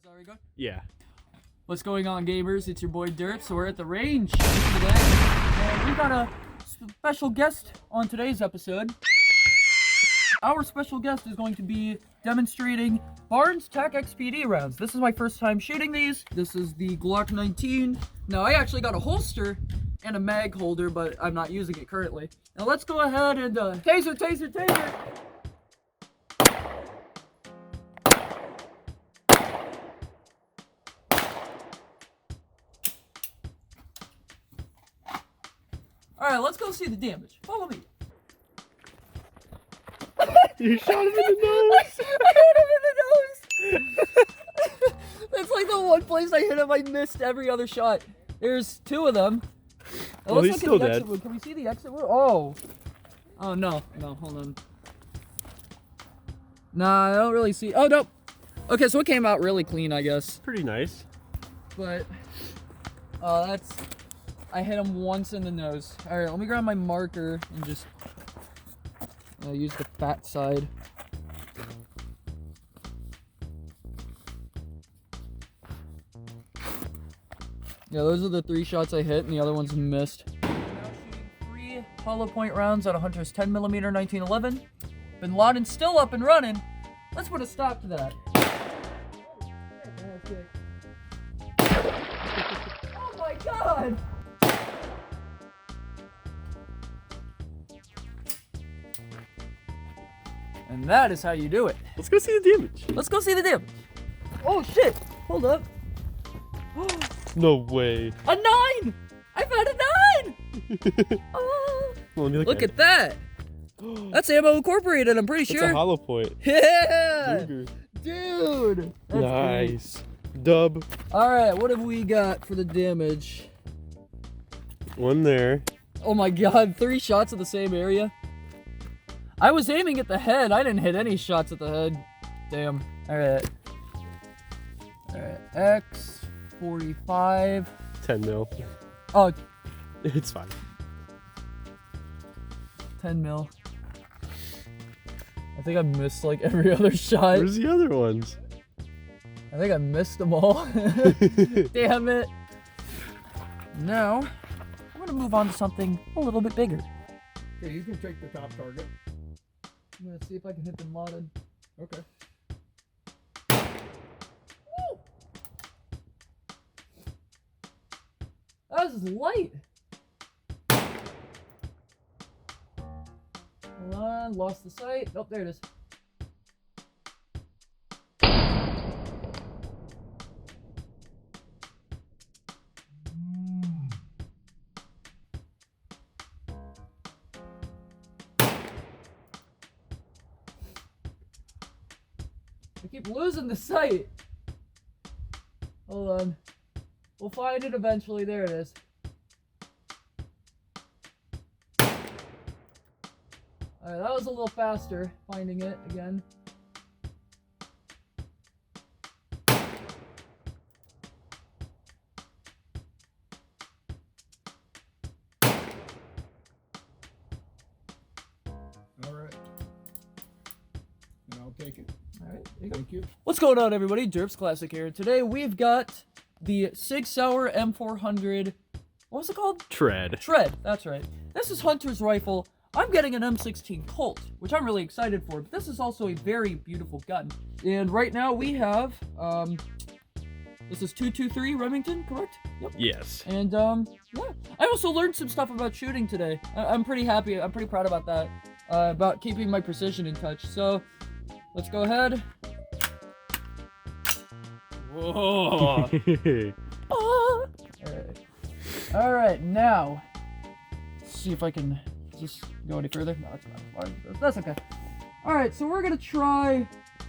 Are we good? Yeah. What's going on, gamers? It's your boy Derp. So we're at the range today, and we got a special guest on today's episode. Our special guest is going to be demonstrating Barnes Tech XPD rounds. This is my first time shooting these. This is the Glock 19. Now, I actually got a holster and a mag holder, but I'm not using it currently. Now, let's go ahead and taser. Alright, let's go see the damage. Follow me. You shot him in the nose! I hit him in the nose! That's like the one place I hit him, I missed every other shot. There's two of them. Well, he's still dead. Exit wound. Can we see the exit wound? Oh. Oh, no, hold on. Nah, I don't really see. Oh, no. Okay, so it came out really clean, I guess. Pretty nice. But, I hit him once in the nose. Alright, let me grab my marker and just use the fat side. Yeah, those are the 3 shots I hit, and the other ones missed. Now shooting 3 hollow point rounds on a Hunter's 10mm 1911. Bin Laden's still up and running. Let's put a stop to that. Oh my god! And that is how you do it. Let's go see the damage. Let's go see the damage. Oh shit! Hold up. No way. A 9! I found a 9! Oh. Well, Look at that. That's ammo incorporated, I'm pretty sure. That's a hollow point. Yeah! Luger. Dude! That's Nice. Great. Dub. Alright, what have we got for the damage? One there. Oh my god, 3 shots at the same area? I was aiming at the head. I didn't hit any shots at the head. Damn. Alright. Alright. X45. 10 mil. Oh. It's fine. 10 mil. I think I missed like every other shot. Where's the other ones? I think I missed them all. Damn it. Now, I'm going to move on to something a little bit bigger. Okay, you can take the top target. I'm going to see if I can hit Bin Laden. Okay. Woo! That was light. Hold on, lost the sight. Oh, there it is. I keep losing the sight. Hold on. We'll find it eventually. There it is. Alright, that was a little faster, finding it again. Alright. And I'll take it. Alright, Thank you. What's going on, everybody? DerpsClassic here. Today we've got the Sig Sauer M400. What was it called? Tread. Tread, that's right. This is Hunter's rifle. I'm getting an M16 Colt, which I'm really excited for, but this is also a very beautiful gun. And right now we have, this is 223 Remington, correct? Yep. Yes. And, yeah. I also learned some stuff about shooting today. I'm pretty happy, I'm pretty proud about that, about keeping my precision in touch. So, let's go ahead. Whoa. Ah. Alright, now, let's see if I can just go any further. No, that's not as far as it goes. That's okay. Alright, so we're gonna try,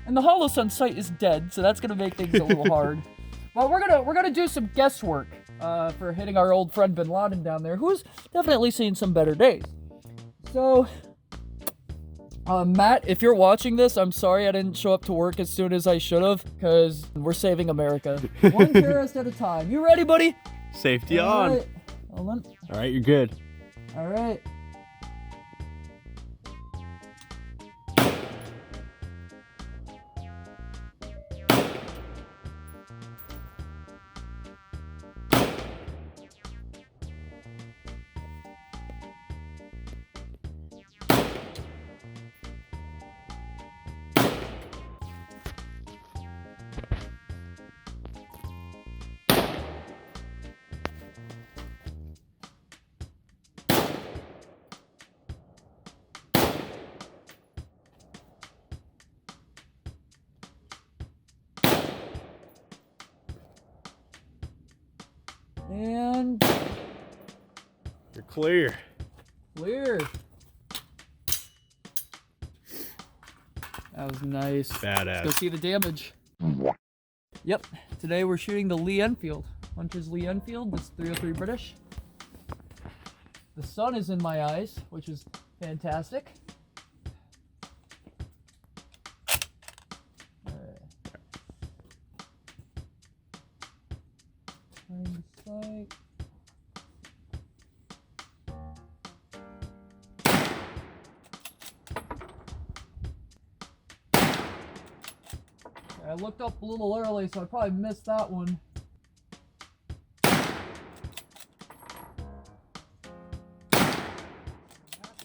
and the Holosun sight is dead, so that's gonna make things a little hard. But we're gonna do some guesswork for hitting our old friend Bin Laden down there, who's definitely seen some better days. So, Matt, if you're watching this, I'm sorry I didn't show up to work as soon as I should have, because we're saving America. One terrorist at a time. You ready, buddy? Safety on. Right. Hold on. All right, you're good. All right. And You're clear. clear. That was nice. Let's go Badass. see the damage. Yep, today we're shooting the Lee Enfield. Hunter's Lee Enfield, this 303 British. The sun is in my eyes, which is fantastic. Alright. Turn the sight. I looked up a little early, so I probably missed that one.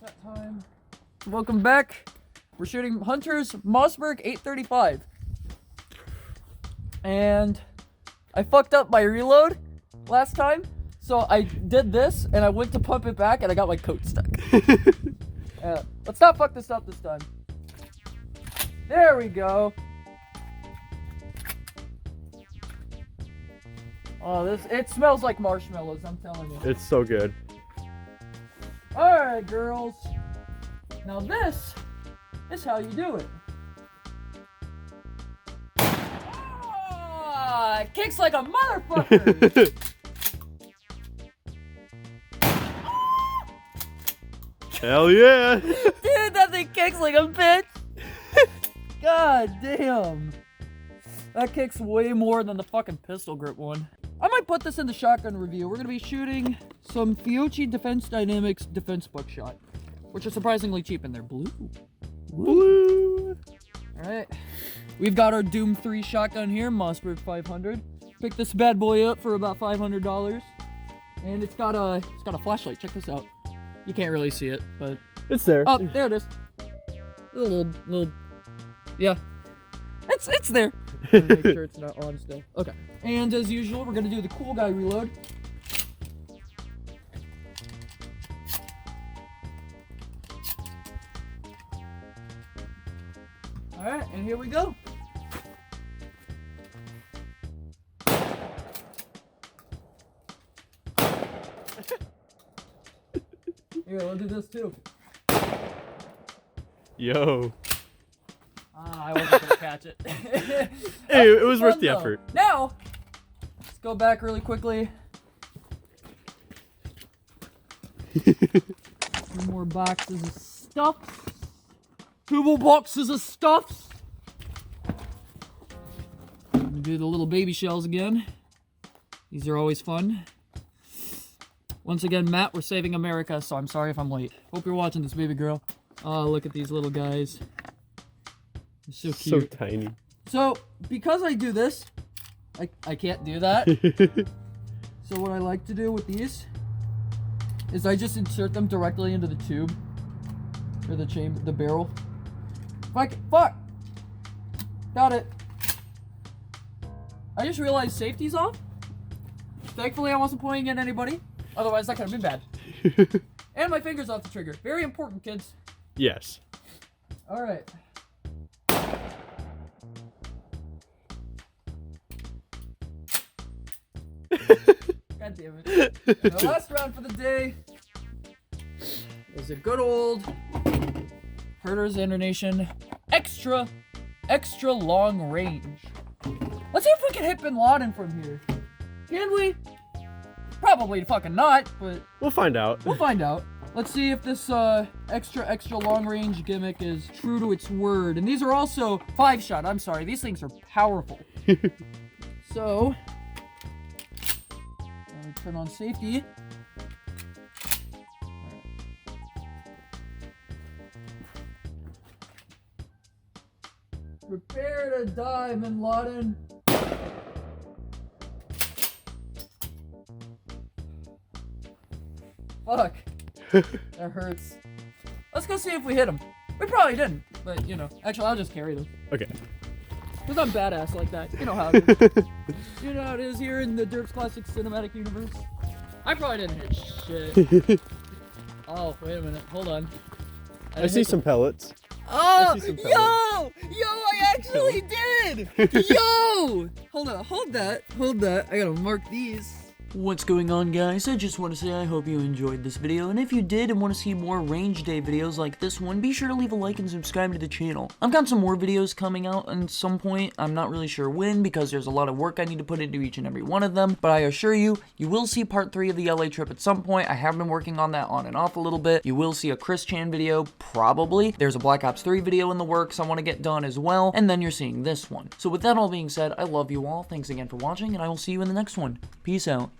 That time. Welcome back. We're shooting Hunter's Mossberg 835. And I fucked up my reload last time. So I did this, and I went to pump it back, and I got my coat stuck. Let's not fuck this up this time. There we go. Oh, it smells like marshmallows, I'm telling you. It's so good. Alright, girls. Now this is how you do it. Ah, it kicks like a motherfucker! Hell yeah. Dude, that thing kicks like a bitch! God damn. That kicks way more than the fucking pistol grip one. I might put this in the shotgun review. We're gonna be shooting some Fiocchi Defense Dynamics defense buckshot, which are surprisingly cheap, and they're blue. Blue. Alright. We've got our Doom 3 shotgun here, Mossberg 500. Picked this bad boy up for about $500. And it's got a flashlight. Check this out. You can't really see it, but It's there. oh, there it is. Little yeah. It's there. Make sure it's not on still. Okay. And as usual, we're gonna do the cool guy reload. Alright, and here we go. Here, we'll do this too. Yo. I wasn't gonna catch it. Hey, it was worth Fun, the though. effort. Now, let's go back really quickly. 2 more boxes of stuff. 2 more boxes of stuff. I'm gonna do the little baby shells again. These are always fun. Once again, Matt, we're saving America, so I'm sorry if I'm late. Hope you're watching this, baby girl. Oh, look at these little guys. They're so So cute. tiny. So, because I do this, I can't do that. So what I like to do with these is I just insert them directly into the tube. Or the chamber, the barrel. Fuck! Got it. I just realized safety's off. Thankfully I wasn't pointing at anybody. Otherwise that could have been bad. And my finger's off the trigger. Very important, kids. Yes. Alright. God damn it. And the last round for the day is a good old Herder's Internation extra long range. Let's see if we can hit Bin Laden from here. Can we? Probably fucking not, but We'll find out. we'll find out. Let's see if this extra long range gimmick is true to its word. And these are also 5-shot. I'm sorry, these things are powerful. So, let me turn on safety. Prepare to die, Bin Laden. Fuck. That hurts. Let's go see if we hit him. We probably didn't, but you know. Actually, I'll just carry them. Okay. Because I'm badass like that. You know how it is. You know how it is here in the DerpsClassic cinematic universe. I probably didn't hit shit. Oh, wait a minute. Hold on. I see some pellets. Oh, I see some yo! Yo, I actually did! Yo! Hold on, hold that. I gotta mark these. What's going on, guys? I just want to say I hope you enjoyed this video, and if you did and want to see more range day videos like this one, be sure to leave a like and subscribe to the channel. I've got some more videos coming out at some point. I'm not really sure when because there's a lot of work I need to put into each and every one of them, but I assure you, you will see part 3 of the LA trip at some point. I have been working on that on and off a little bit. You will see a Chris Chan video, probably. There's a Black Ops 3 video in the works I want to get done as well, and then you're seeing this one. So with that all being said, I love you all. Thanks again for watching, and I will see you in the next one. Peace out.